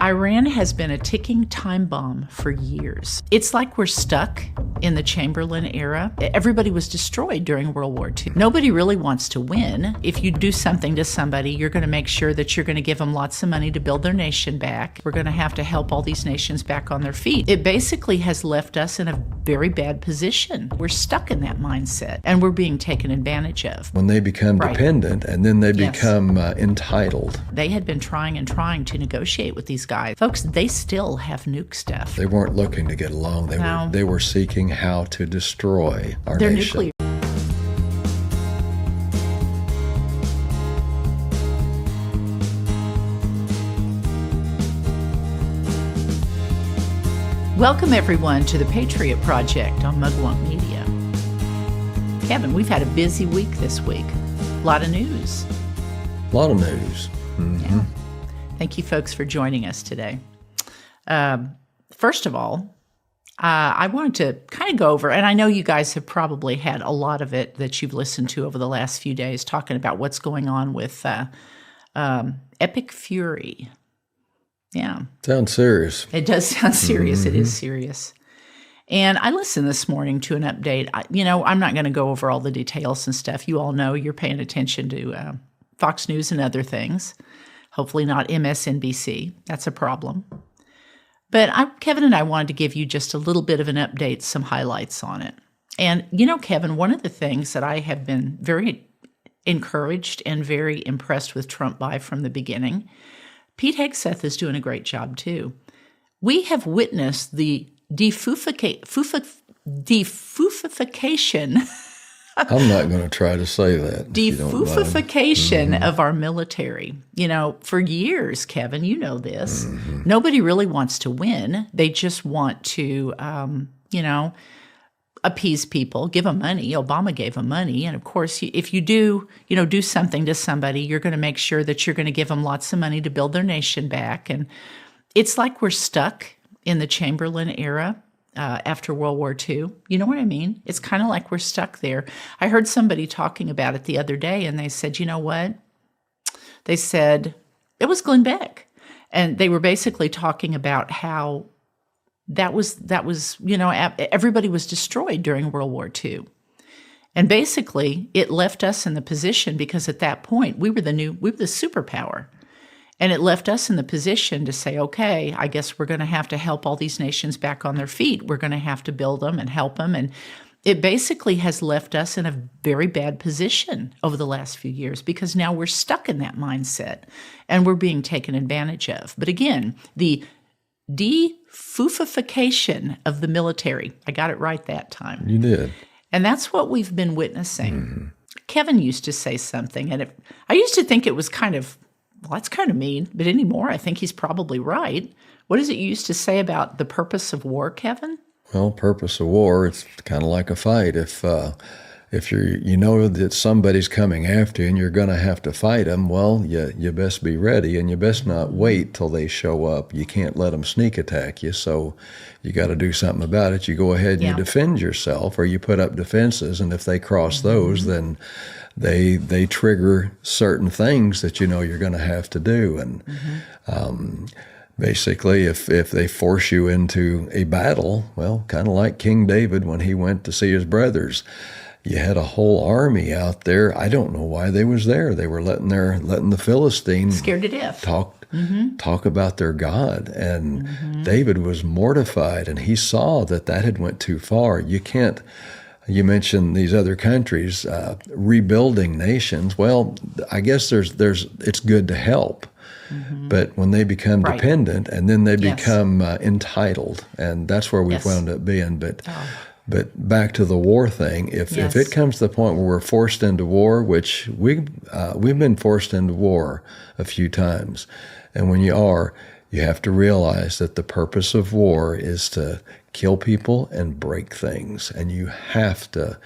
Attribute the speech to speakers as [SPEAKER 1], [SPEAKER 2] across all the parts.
[SPEAKER 1] Iran has been a ticking time bomb for years. It's like we're stuck in the Chamberlain era. Everybody was destroyed during World War II. Nobody really wants to win. If you do something to somebody, you're going to make sure that you're going to give them lots of money to build their nation back. We're going to have to help all these nations back on their feet. It basically has left us in a very bad position. We're stuck in that mindset, and we're being taken advantage of.
[SPEAKER 2] When they become dependent, and then they become entitled.
[SPEAKER 1] They had been trying to negotiate with these guys. Folks, they still have nuke stuff.
[SPEAKER 2] They weren't looking to get along. They were seeking how to destroy our nation.
[SPEAKER 1] Nuclear. Welcome, everyone, to the Patriot Project on Mugwump Media. Kevin, we've had a busy week this week. A lot of news.
[SPEAKER 2] A lot of news. Mm-hmm.
[SPEAKER 1] Yeah. Thank you, folks, for joining us today. First of all, I wanted to kind of go over, and I know you guys have probably had a lot of it that you've listened to over the last few days, talking about what's going on with Epic Fury. Yeah.
[SPEAKER 2] Sounds serious.
[SPEAKER 1] It does sound serious.
[SPEAKER 2] Mm-hmm.
[SPEAKER 1] It is serious. And I listened this morning to an update. I'm not going to go over all the details and stuff. You all know you're paying attention to Fox News and other things. Hopefully not MSNBC. That's a problem. But Kevin and I wanted to give you just a little bit of an update, some highlights on it. And, Kevin, one of the things that I have been very encouraged and very impressed with Trump by from the beginning, Pete Hegseth is doing a great job too. We have witnessed the defufification.
[SPEAKER 2] I'm not going to try to say that.
[SPEAKER 1] Defufification of our military. For years, Kevin, you know this.
[SPEAKER 2] Mm-hmm.
[SPEAKER 1] Nobody really wants to win. They just want to, appease people, give them money. Obama gave them money. And of course, if you do something to somebody, you're going to make sure that you're going to give them lots of money to build their nation back. And it's like we're stuck in the Chamberlain era. After World War II. You know what I mean? It's kind of like we're stuck there. I heard somebody talking about it the other day, and they said, you know what? They said, it was Glenn Beck. And they were basically talking about how that was everybody was destroyed during World War II. And basically, it left us in the position, because at that point, we were the superpower. And it left us in the position to say, okay, I guess we're going to have to help all these nations back on their feet. We're going to have to build them and help them. And it basically has left us in a very bad position over the last few years, because now we're stuck in that mindset and we're being taken advantage of. But again, the defufification of the military, I got it right that time.
[SPEAKER 2] You did.
[SPEAKER 1] And that's what we've been witnessing.
[SPEAKER 2] Mm-hmm.
[SPEAKER 1] Kevin used to say something, and I used to think it was kind of, well, that's kind of mean, but anymore, I think he's probably right. What is it you used to say about the purpose of war, Kevin?
[SPEAKER 2] Well, purpose of war, it's kind of like a fight. If you know that somebody's coming after you and you're going to have to fight them, well, you best be ready, and you best not wait till they show up. You can't let them sneak attack you, so you got to do something about it. You go ahead and you defend yourself, or you put up defenses, and if they cross those, then they trigger certain things that you're going to have to do. And basically, if they force you into a battle, well, kind of like King David when he went to see his brothers, you had a whole army out there. I don't know why they was there. They were letting the Philistines
[SPEAKER 1] scared to death
[SPEAKER 2] talk about their God. And David was mortified, and he saw that had went too far. You can't. You mentioned these other countries rebuilding nations. Well, I guess it's good to help, but when they become dependent, and then they become entitled, and that's where we've wound up being. But back to the war thing. If it comes to the point where we're forced into war, which we've been forced into war a few times, and when you have to realize that the purpose of war is to kill people and break things, and you have to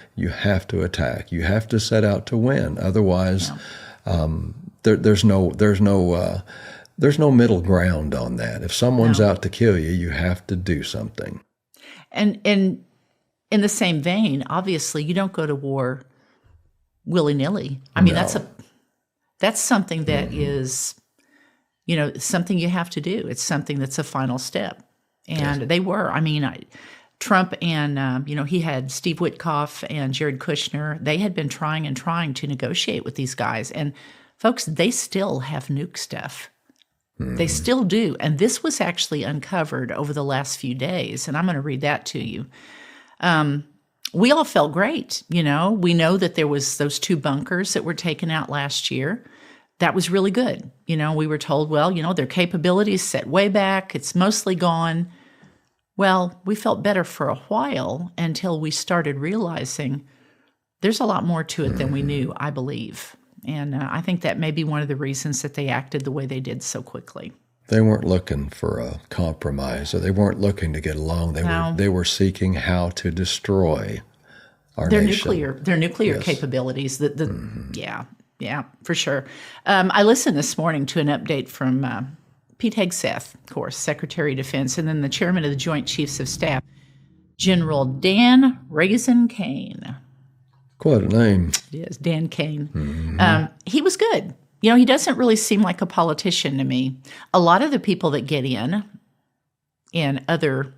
[SPEAKER 2] attack. You have to set out to win. Otherwise, there's no middle ground on that. If someone's out to kill you, you have to do something.
[SPEAKER 1] And in the same vein, obviously, you don't go to war willy-nilly. I mean, that's something that is something you have to do. It's something that's a final step. And they were. I mean, Trump and, he had Steve Witkoff and Jared Kushner. They had been trying to negotiate with these guys. And folks, they still have nuke stuff. They still do. And this was actually uncovered over the last few days. And I'm going to read that to you. We all felt great. We know that there was those 2 bunkers that were taken out last year. That was really good. We were told, well, their capabilities set way back. It's mostly gone. Well, we felt better for a while until we started realizing there's a lot more to it than we knew, I believe. And I think that may be one of the reasons that they acted the way they did so quickly.
[SPEAKER 2] They weren't looking for a compromise, or they weren't looking to get along. They were seeking how to destroy our nation.
[SPEAKER 1] Their nuclear capabilities. Yeah, for sure. I listened this morning to an update from Pete Hegseth, of course, Secretary of Defense, and then the Chairman of the Joint Chiefs of Staff, General Dan Raisin Kane.
[SPEAKER 2] Quite a name.
[SPEAKER 1] It is, Dan Kane. He was good. He doesn't really seem like a politician to me. A lot of the people that get in other,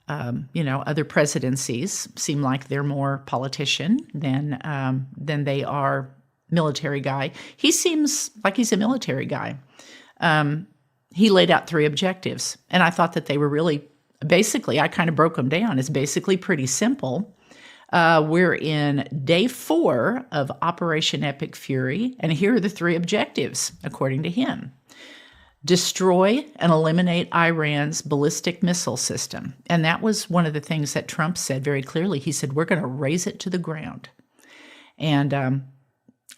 [SPEAKER 1] other presidencies seem like they're more politician than they are military guy. He seems like he's a military guy. He laid out 3 objectives, and I thought that they were really, basically, I kind of broke them down. It's basically pretty simple. We're in day 4 of Operation Epic Fury, and here are the 3 objectives, according to him. Destroy and eliminate Iran's ballistic missile system. And that was one of the things that Trump said very clearly. He said, we're going to raze it to the ground. And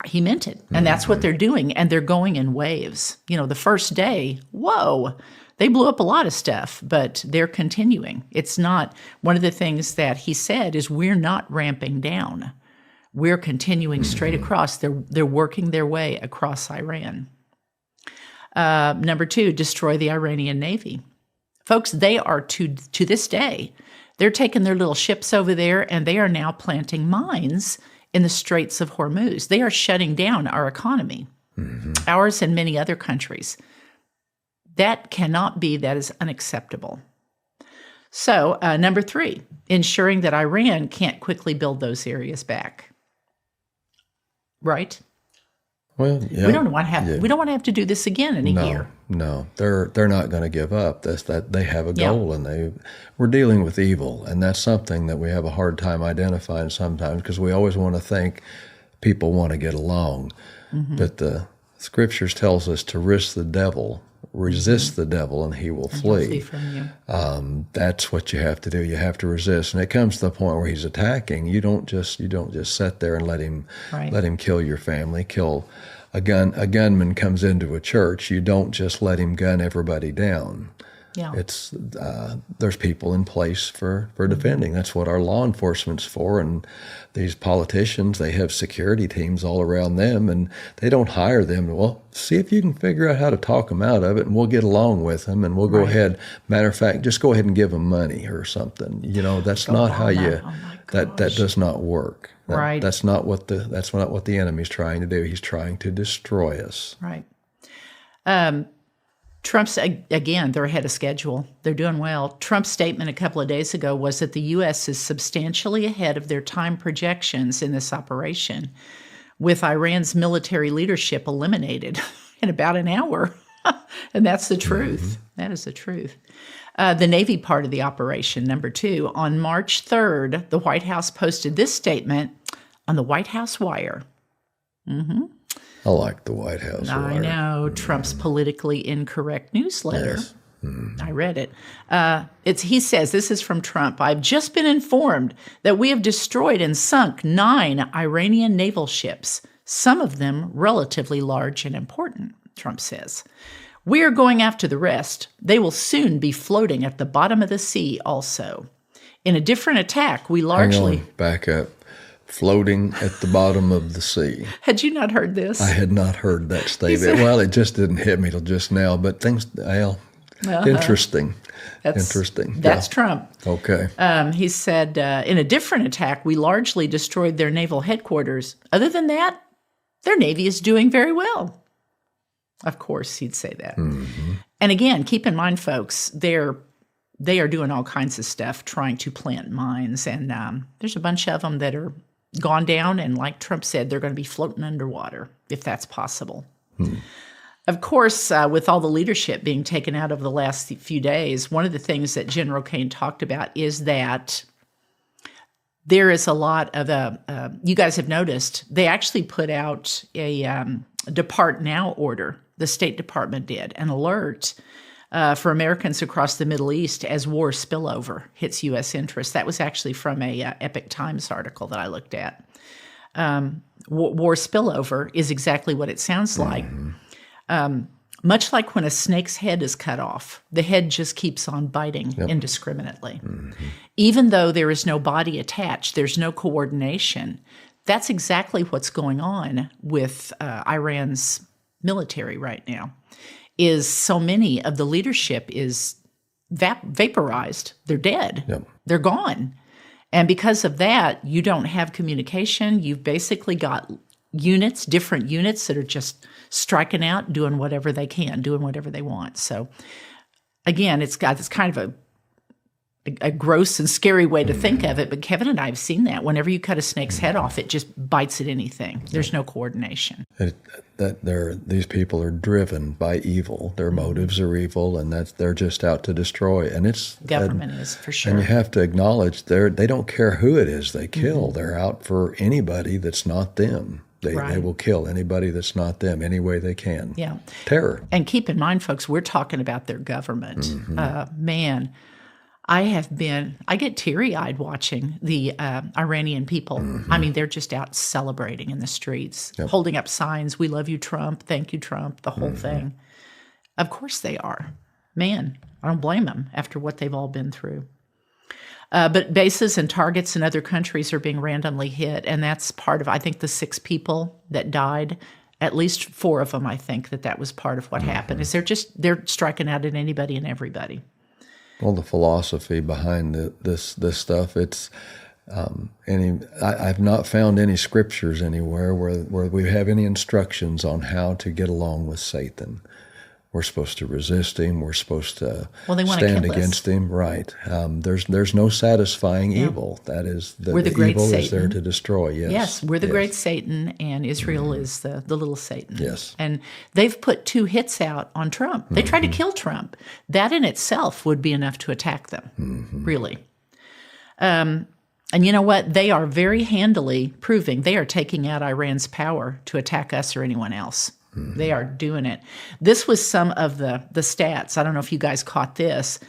[SPEAKER 1] he meant it. And that's what they're doing. And they're going in waves. The first day, whoa, they blew up a lot of stuff, but they're continuing. It's not, one of the things that he said is we're not ramping down. We're continuing straight across. They're working their way across Iran. Number 2, destroy the Iranian Navy. Folks, they are, to this day, they're taking their little ships over there, and they are now planting mines in the Straits of Hormuz. They are shutting down our economy, ours and many other countries. That cannot be. That is unacceptable. So, number 3, ensuring that Iran can't quickly build those areas back. Right?
[SPEAKER 2] Well, yeah.
[SPEAKER 1] We don't want to have to do this again in a year.
[SPEAKER 2] No, they're not going to give up. That they have a goal, and we're dealing with evil, and that's something that we have a hard time identifying sometimes, because we always want to think people want to get along, but the Scriptures tells us to resist the devil, and he will flee.
[SPEAKER 1] He'll flee from you.
[SPEAKER 2] That's what you have to do. You have to resist, and it comes to the point where he's attacking. You don't just sit there and let him kill your family. Kill a gunman comes into a church. You don't just let him gun everybody down.
[SPEAKER 1] Yeah.
[SPEAKER 2] It's there's people in place for defending. That's what our law enforcement's for, and these politicians, they have security teams all around them, and they don't hire them. Well, see if you can figure out how to talk them out of it, and we'll get along with them, and we'll go ahead. Matter of fact, just go ahead and give them money or something. That's not how you. That does not work. That's not what the enemy's trying to do. He's trying to destroy us.
[SPEAKER 1] Right. Trump's, again, they're ahead of schedule. They're doing well. Trump's statement a couple of days ago was that the U.S. is substantially ahead of their time projections in this operation, with Iran's military leadership eliminated in about an hour. And that's the truth. That is the truth. The Navy part of the operation, number 2, on March 3rd, the White House posted this statement on the White House Wire.
[SPEAKER 2] I like the White House Wire.
[SPEAKER 1] I know, Trump's politically incorrect newsletter.
[SPEAKER 2] Yes.
[SPEAKER 1] I read it. He says, this is from Trump, I've just been informed that we have destroyed and sunk 9 Iranian naval ships, some of them relatively large and important, Trump says. We are going after the rest. They will soon be floating at the bottom of the sea also. In a different attack, we largely...
[SPEAKER 2] Hang on, back up. Floating at the bottom of the sea.
[SPEAKER 1] Had you not heard this?
[SPEAKER 2] I had not heard that statement. Well, it just didn't hit me till just now, but interesting. Interesting.
[SPEAKER 1] That's Trump.
[SPEAKER 2] Okay.
[SPEAKER 1] He said, in a different attack, we largely destroyed their naval headquarters. Other than that, their Navy is doing very well. Of course, he'd say that. And again, keep in mind, folks, they are doing all kinds of stuff trying to plant mines. And there's a bunch of them that are gone down. And like Trump said, they're going to be floating underwater, if that's possible. Of course, with all the leadership being taken out over the last few days, one of the things that General Kane talked about is that there is a lot of, you guys have noticed, they actually put out a Depart Now order. The State Department did, an alert for Americans across the Middle East as war spillover hits U.S. interests. That was actually from a Epoch Times article that I looked at. War spillover is exactly what it sounds like. Much like when a snake's head is cut off, the head just keeps on biting indiscriminately. Even though there is no body attached, there's no coordination. That's exactly what's going on with Iran's military right now, is so many of the leadership is vaporized. They're dead. They're gone. And because of that, you don't have communication. You've basically got units, different units that are just striking out, doing whatever they can, doing whatever they want. So again, it's kind of a gross and scary way to think of it, but Kevin and I have seen that. Whenever you cut a snake's head off, it just bites at anything. There's no coordination.
[SPEAKER 2] These people are driven by evil. Their motives are evil, and they're just out to destroy. And it's
[SPEAKER 1] government is for sure.
[SPEAKER 2] And you have to acknowledge they don't care who it is they kill. They're out for anybody that's not them. They will kill anybody that's not them any way they can.
[SPEAKER 1] Yeah,
[SPEAKER 2] terror.
[SPEAKER 1] And keep in mind, folks, we're talking about their government. Man. I get teary-eyed watching the Iranian people. I mean, they're just out celebrating in the streets, holding up signs, "We love you, Trump. Thank you, Trump," the whole thing. Of course they are. Man, I don't blame them after what they've all been through. But bases and targets in other countries are being randomly hit, and that's part of, I think, the 6 people that died. At least 4 of them, I think, that was part of what happened, is they're striking out at anybody and everybody.
[SPEAKER 2] Well, the philosophy behind this stuff, it's I've not found any scriptures anywhere where we have any instructions on how to get along with Satan. We're supposed to resist him. We're supposed to stand against him. Right. There's no satisfying evil. That is, the evil is there to destroy.
[SPEAKER 1] Yes, we're the great Satan, and Israel is the little Satan.
[SPEAKER 2] Yes.
[SPEAKER 1] And they've put 2 hits out on Trump. They tried to kill Trump. That in itself would be enough to attack them, really. And you know what? They are very handily proving they are taking out Iran's power to attack us or anyone else. They are doing it. This was some of the stats. I don't know if you guys caught this.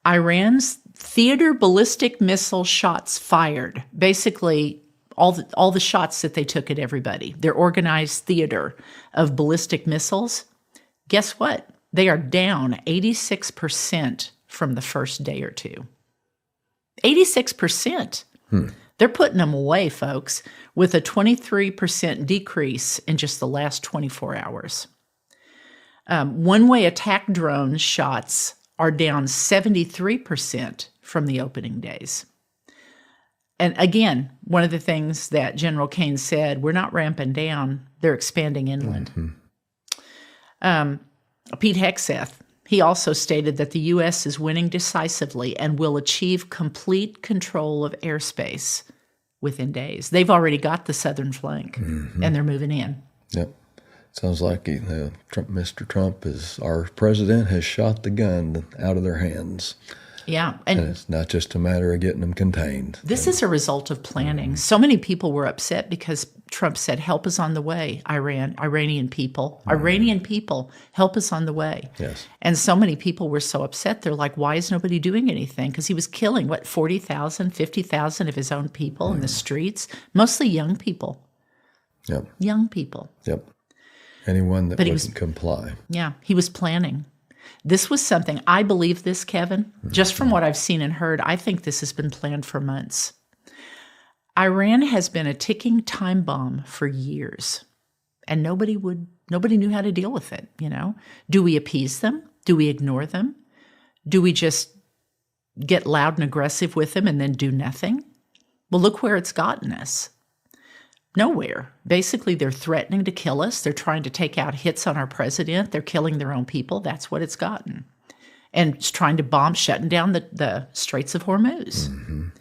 [SPEAKER 1] Iran's theater ballistic missile shots fired. Basically, all the shots that they took at everybody. Their organized theater of ballistic missiles. Guess what? They are down 86% from the first day or two. 86%. They're putting them away, folks, with a 23% decrease in just the last 24 hours. One-way attack drone shots are down 73% from the opening days. And again, one of the things that General Kane said, we're not ramping down, they're expanding inland. Pete Hegseth, he also stated that the U.S. is winning decisively and will achieve complete control of airspace within days. They've already got the southern flank, and they're moving in.
[SPEAKER 2] Yep. Sounds like Mr. Trump, our president, has shot the gun out of their hands.
[SPEAKER 1] Yeah.
[SPEAKER 2] And it's not just a matter of getting them contained.
[SPEAKER 1] This is a result of planning. So many people were upset because Trump said, help is on the way, Iranian people. Iranian people, help is on the way.
[SPEAKER 2] Yes.
[SPEAKER 1] And so many people were so upset. They're like, why is nobody doing anything? Because he was killing, 40,000, 50,000 of his own people in the streets, mostly young people.
[SPEAKER 2] Yep.
[SPEAKER 1] Young people.
[SPEAKER 2] Yep. Anyone that wouldn't comply.
[SPEAKER 1] Yeah, he was planning. This was something, I believe this, Kevin, just from what I've seen and heard, I think this has been planned for months. Iran has been a ticking time bomb for years, and nobody knew how to deal with it, you know? Do we appease them? Do we ignore them? Do we just get loud and aggressive with them and then do nothing? Well, look where it's gotten us. Nowhere. Basically, they're threatening to kill us. They're trying to take out hits on our president. They're killing their own people. That's what it's gotten. And it's trying to bomb, shutting down the Straits of Hormuz.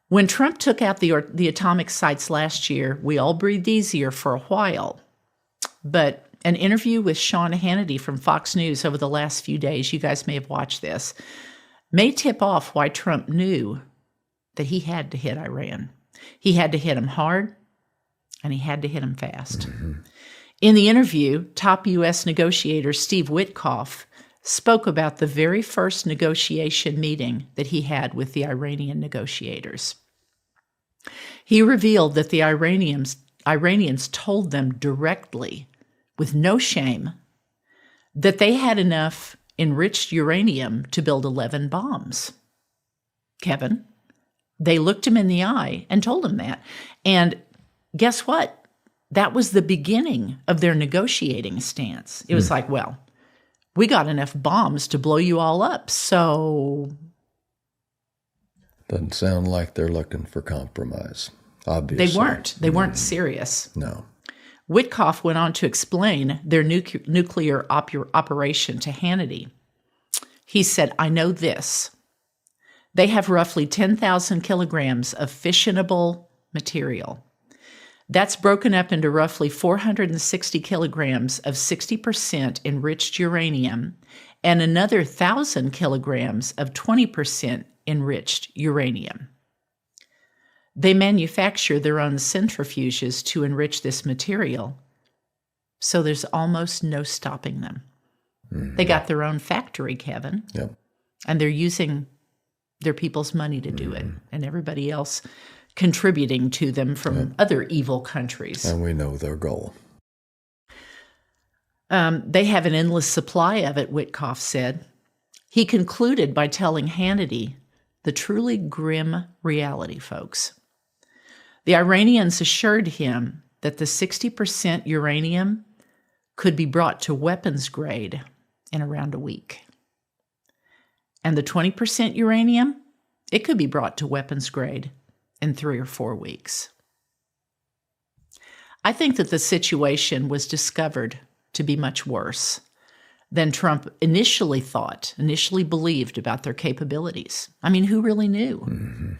[SPEAKER 1] When Trump took out the atomic sites last year, we all breathed easier for a while. But an interview with Sean Hannity from Fox News over the last few days, you guys may have watched this, may tip off why Trump knew that he had to hit Iran. He had to hit them hard, and he had to hit them fast. In the interview, top U.S. negotiator Steve Witkoff spoke about the very first negotiation meeting that he had with the Iranian negotiators. He revealed that the Iranians told them directly, with no shame, that they had enough enriched uranium to build 11 bombs. Kevin, they looked him in the eye and told him that. And guess what? That was the beginning of their negotiating stance. It was like, well, we got enough bombs to blow you all up, so...
[SPEAKER 2] Doesn't sound like they're looking for compromise, obviously.
[SPEAKER 1] They weren't. They weren't serious.
[SPEAKER 2] No.
[SPEAKER 1] Witkoff went on to explain their nuclear operation to Hannity. He said, I know this. They have roughly 10,000 kilograms of fissionable material. That's broken up into roughly 460 kilograms of 60% enriched uranium and another 1,000 kilograms of 20% enriched uranium. They manufacture their own centrifuges to enrich this material, so there's almost no stopping them. They got their own factory, Kevin, and they're using their people's money to do it, and everybody else contributing to them from other evil countries.
[SPEAKER 2] And we know their goal.
[SPEAKER 1] They have an endless supply of it, Witkoff said. He concluded by telling Hannity the truly grim reality, folks. The Iranians assured him that the 60% uranium could be brought to weapons grade in around a week. And the 20% uranium, it could be brought to weapons grade in 3 or 4 weeks. I think that the situation was discovered to be much worse than Trump initially believed about their capabilities. I mean, who really knew?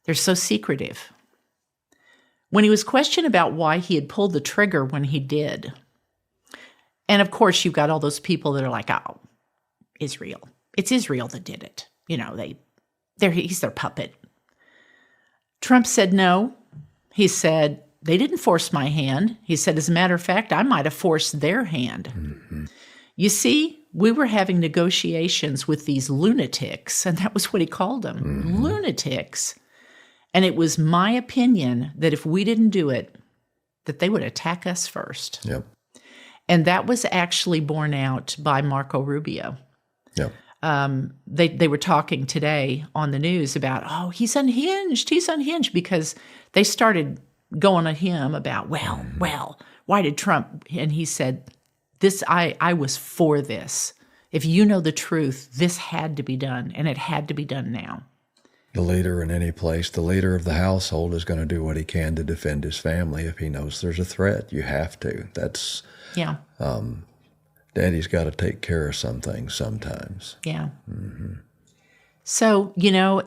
[SPEAKER 1] They're so secretive. When he was questioned about why he had pulled the trigger when he did, and of course you've got all those people that are like, oh, Israel. It's Israel that did it. You know, he's their puppet. Trump said no. He said, they didn't force my hand. He said, as a matter of fact, I might have forced their hand. You see, we were having negotiations with these lunatics, and that was what he called them, lunatics. And it was my opinion that if we didn't do it, that they would attack us first. And that was actually borne out by Marco Rubio. They were talking today on the news about, oh, he's unhinged, because they started going at him about, well, why did Trump? And he said, I was for this. If you know the truth, this had to be done, and it had to be done now.
[SPEAKER 2] The leader in any place, the leader of the household is going to do what he can to defend his family if he knows there's a threat. You have to. That's... Daddy's got to take care of some things sometimes. So, you know,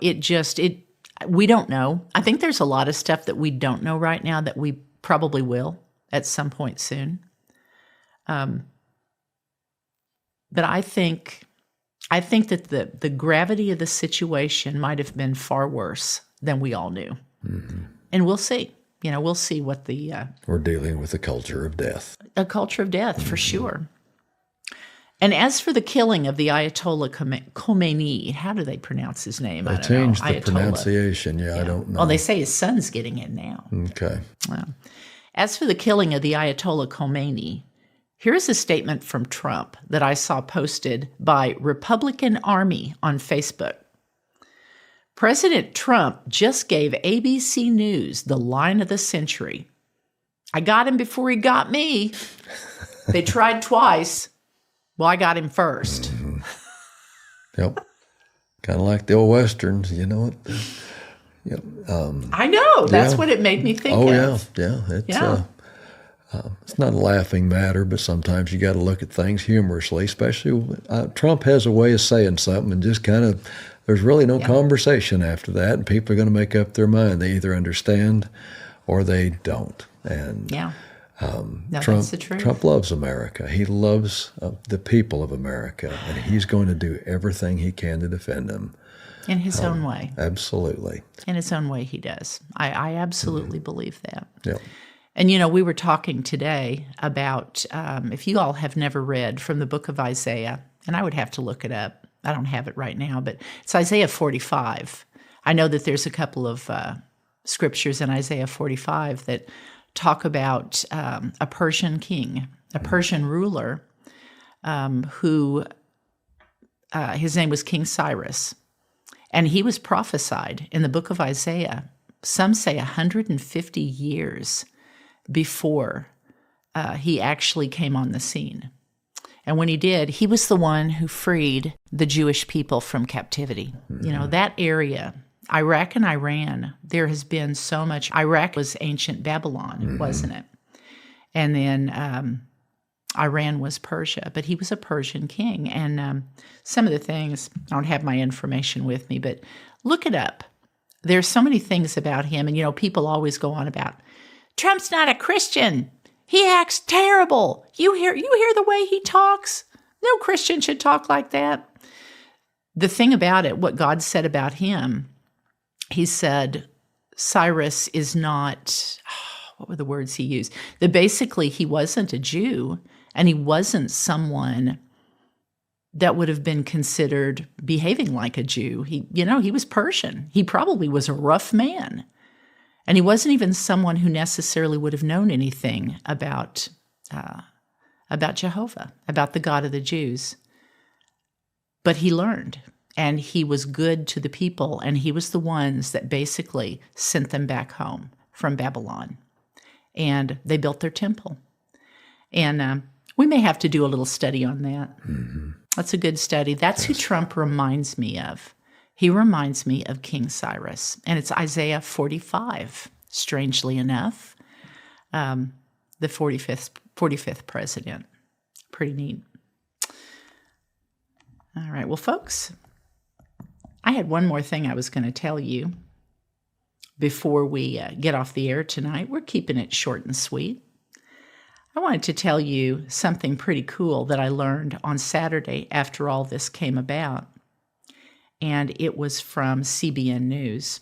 [SPEAKER 2] we don't know. I think there's a lot of stuff that we don't know right now that we probably will at some point soon. But I think that the gravity of the situation might have been far worse than we all knew. And we'll see. You know, we'll see what we're dealing with a culture of death.
[SPEAKER 1] A culture of death, for sure. And as for the killing of the Ayatollah Khomeini, how do they pronounce his name?
[SPEAKER 2] They changed the pronunciation. I don't know.
[SPEAKER 1] Well, they say his son's getting it now.
[SPEAKER 2] Okay.
[SPEAKER 1] Well, as for the killing of the Ayatollah Khomeini, here's a statement from Trump that I saw posted by Republican Army on Facebook. President Trump just gave ABC News the line of the century. I got him before he got me. They tried twice. Well, I got him first.
[SPEAKER 2] Yep. Kind of like the old Westerns, you know. Yep.
[SPEAKER 1] I know. That's
[SPEAKER 2] yeah.
[SPEAKER 1] what it made me think
[SPEAKER 2] Oh
[SPEAKER 1] of.
[SPEAKER 2] yeah.
[SPEAKER 1] Yeah.
[SPEAKER 2] It's not a laughing matter, but sometimes you got to look at things humorously. Especially Trump has a way of saying something and just kind of there's really no conversation after that, and people are going to make up their mind. They either understand or they don't. And
[SPEAKER 1] Yeah. No,
[SPEAKER 2] Trump,
[SPEAKER 1] that's the truth.
[SPEAKER 2] Trump loves America. He loves the people of America, and he's going to do everything he can to defend them.
[SPEAKER 1] In his own way.
[SPEAKER 2] Absolutely.
[SPEAKER 1] In his own way, he does. I absolutely believe that.
[SPEAKER 2] Yep.
[SPEAKER 1] And, we were talking today about, if you all have never read from the book of Isaiah, and I would have to look it up. I don't have it right now, but it's Isaiah 45. I know that there's a couple of scriptures in Isaiah 45 that talk about a Persian king, a Persian ruler, who his name was King Cyrus. And he was prophesied in the book of Isaiah, some say 150 years before he actually came on the scene. And when he did, he was the one who freed the Jewish people from captivity. That area, Iraq and Iran, there has been so much. Iraq was ancient Babylon, wasn't it? And then Iran was Persia, but he was a Persian king. And some of the things, I don't have my information with me, but look it up. There's so many things about him. And, people always go on about, Trump's not a Christian. He acts terrible. You hear the way he talks? No Christian should talk like that. The thing about it, what God said about him, he said, Cyrus is not, what were the words he used? That basically he wasn't a Jew, and he wasn't someone that would have been considered behaving like a Jew. He was Persian. He probably was a rough man. And he wasn't even someone who necessarily would have known anything about Jehovah, about the God of the Jews. But he learned, and he was good to the people, and he was the ones that basically sent them back home from Babylon. And they built their temple. And we may have to do a little study on that. Mm-hmm. That's a good study. That's who Trump reminds me of. He reminds me of King Cyrus. And it's Isaiah 45, strangely enough, the 45th president. Pretty neat. All right. Well, folks, I had one more thing I was going to tell you before we get off the air tonight. We're keeping it short and sweet. I wanted to tell you something pretty cool that I learned on Saturday after all this came about. And it was from CBN News.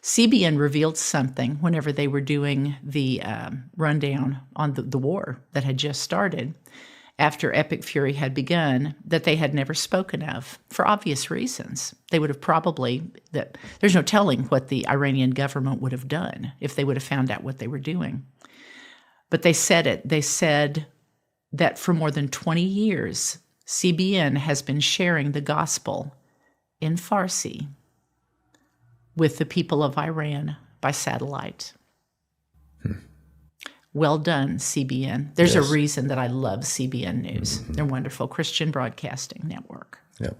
[SPEAKER 1] CBN revealed something whenever they were doing the rundown on the war that had just started after Epic Fury had begun, that they had never spoken of for obvious reasons. They would have there's no telling what the Iranian government would have done if they would have found out what they were doing. But they said it. They said that for more than 20 years, CBN has been sharing the gospel in Farsi with the people of Iran by satellite. Well done, CBN. There's a reason that I love CBN News. Mm-hmm. They're wonderful. Christian Broadcasting Network.
[SPEAKER 2] Yep.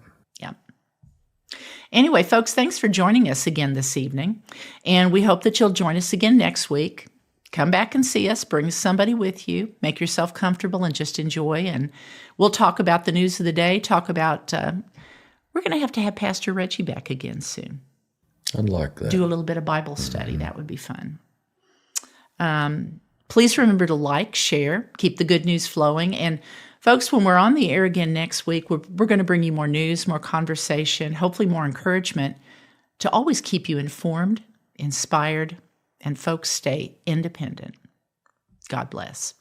[SPEAKER 1] Anyway, folks, thanks for joining us again this evening. And we hope that you'll join us again next week. Come back and see us. Bring somebody with you. Make yourself comfortable and just enjoy. And we'll talk about the news of the day. Talk about... we're going to have Pastor Reggie back again soon.
[SPEAKER 2] I'd like that.
[SPEAKER 1] Do a little bit of Bible study. Mm-hmm. That would be fun. Please remember to like, share, keep the good news flowing. And folks, when we're on the air again next week, we're going to bring you more news, more conversation, hopefully more encouragement to always keep you informed, inspired, and folks stay independent. God bless.